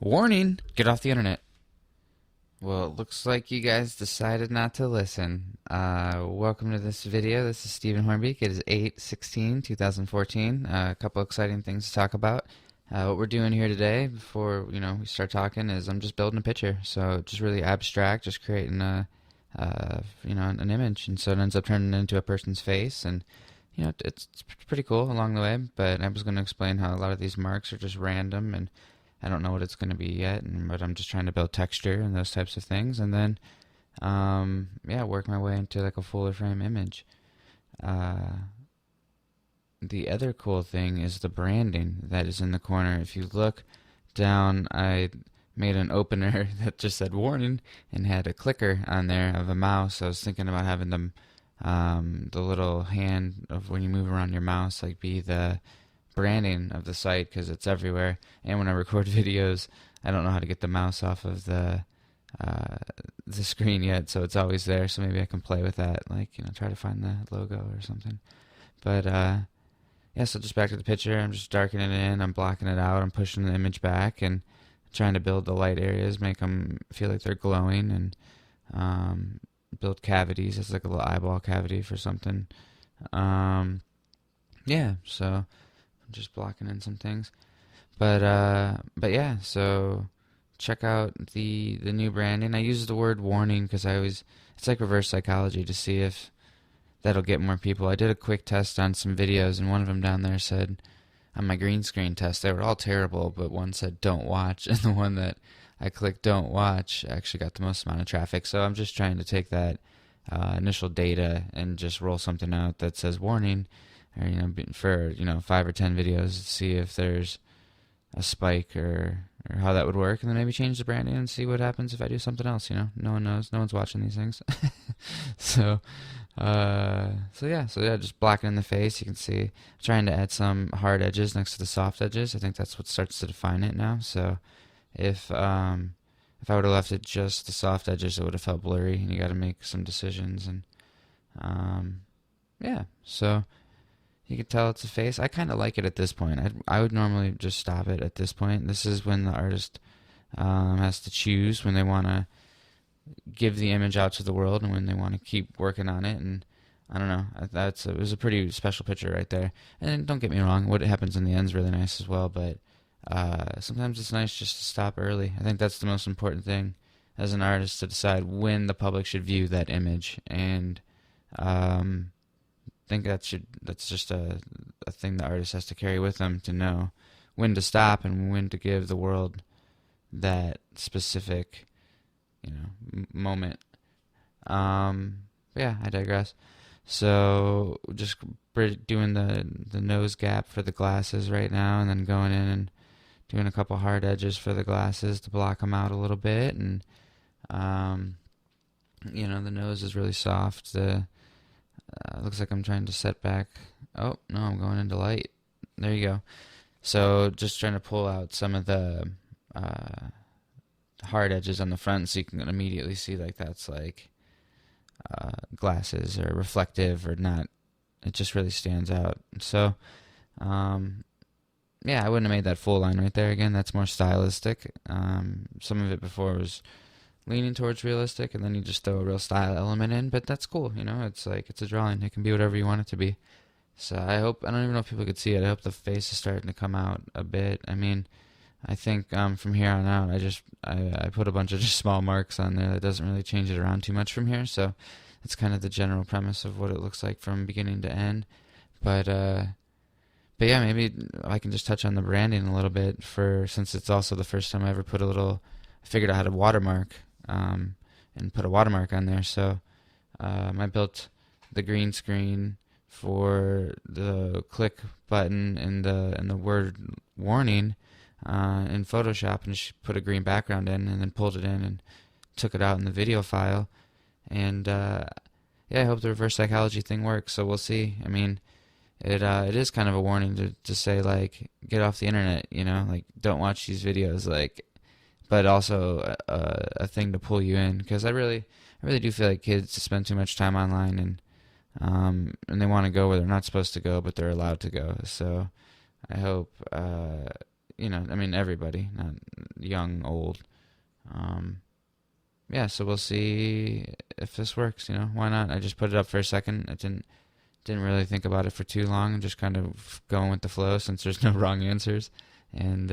Warning! Get off the internet. Well, it looks like you guys decided not to listen. Welcome to this video. This is Stephen Hornbeek. It is 8/16/2014. A couple exciting things to talk about. What we're doing here today, before we start talking, is I'm just building a picture. So just really abstract, just creating an image, and so it ends up turning into a person's face, and it's pretty cool along the way. But I was going to explain how a lot of these marks are just random, and I don't know what it's going to be yet, but I'm just trying to build texture and those types of things, and then work my way into like a fuller frame image. Uh, the other cool thing is the branding that is in the corner. If you look down, I made an opener that just said warning and had a clicker on there of a mouse. I was thinking about having the little hand of when you move around your mouse like be the branding of the site, because it's everywhere. And when I record videos, I don't know how to get the mouse off of the screen yet, so it's always there. So maybe I can play with that, like try to find the logo or something. But so just back to the picture. I'm just darkening it in. I'm blocking it out. I'm pushing the image back and trying to build the light areas, make them feel like they're glowing, and build cavities. It's like a little eyeball cavity for something. So I'm just blocking in some things. But yeah, so check out the new branding. I use the word warning because it's like reverse psychology to see if that'll get more people. I did a quick test on some videos, and one of them down there said, on my green screen test, they were all terrible, but one said don't watch, and the one that I clicked don't watch actually got the most amount of traffic. So I'm just trying to take that initial data and just roll something out that says warning, or for 5 or 10 videos, to see if there's a spike or how that would work, and then maybe change the branding and see what happens if I do something else. No one knows, no one's watching these things. so just blackening the face. You can see I'm trying to add some hard edges next to the soft edges. I think that's what starts to define it now. So if I would have left it just the soft edges, it would have felt blurry, and you got to make some decisions. And so you can tell it's a face. I kind of like it at this point. I would normally just stop it at this point. This is when the artist has to choose when they want to give the image out to the world and when they want to keep working on it. And I don't know. It was a pretty special picture right there. And don't get me wrong, what happens in the end is really nice as well. But sometimes it's nice just to stop early. I think that's the most important thing as an artist, to decide when the public should view that image. And think that's just a thing the artist has to carry with them, to know when to stop and when to give the world that specific moment. I digress. So just doing the nose gap for the glasses right now, and then going in and doing a couple hard edges for the glasses to block them out a little bit. And the nose is really soft. Looks like I'm trying to set back. Oh, no, I'm going into light. There you go. So just trying to pull out some of the hard edges on the front, so you can immediately see like that's like glasses or reflective or not. It just really stands out. So I wouldn't have made that full line right there. Again, that's more stylistic. Some of it before was leaning towards realistic, and then you just throw a real style element in, but that's cool. It's like, it's a drawing. It can be whatever you want it to be. So I don't even know if people could see it. I hope the face is starting to come out a bit. I mean, I think from here on out, I put a bunch of just small marks on there. That doesn't really change it around too much from here. So it's kind of the general premise of what it looks like from beginning to end. But yeah, maybe I can just touch on the branding a little bit, since it's also the first time I ever figured out how to watermark, and put a watermark on there. So I built the green screen for the click button and the word warning in Photoshop, and just put a green background in, and then pulled it in and took it out in the video file. And I hope the reverse psychology thing works. So we'll see. I mean, it is kind of a warning to say, like, get off the internet. Like, don't watch these videos. Like, but also a thing to pull you in, because I really do feel like kids spend too much time online, and they want to go where they're not supposed to go, but they're allowed to go. So I hope I mean, everybody, not young, old. Um, yeah, so we'll see if this works. Why not? I just put it up for a second. I didn't really think about it for too long. I'm just kind of going with the flow since there's no wrong answers. And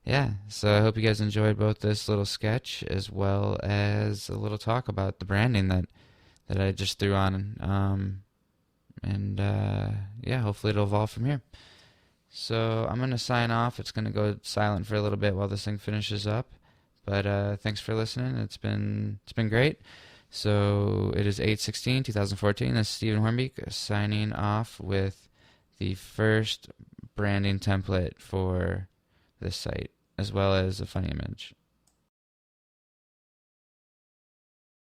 yeah, so I hope you guys enjoyed both this little sketch as well as a little talk about the branding that I just threw on. And yeah, hopefully it'll evolve from here. So I'm going to sign off. It's going to go silent for a little bit while this thing finishes up. But thanks for listening. It's been great. So it is 8/16/2014. This is Stephen Hornbeek signing off with the first branding template for this site, as well as a funny image.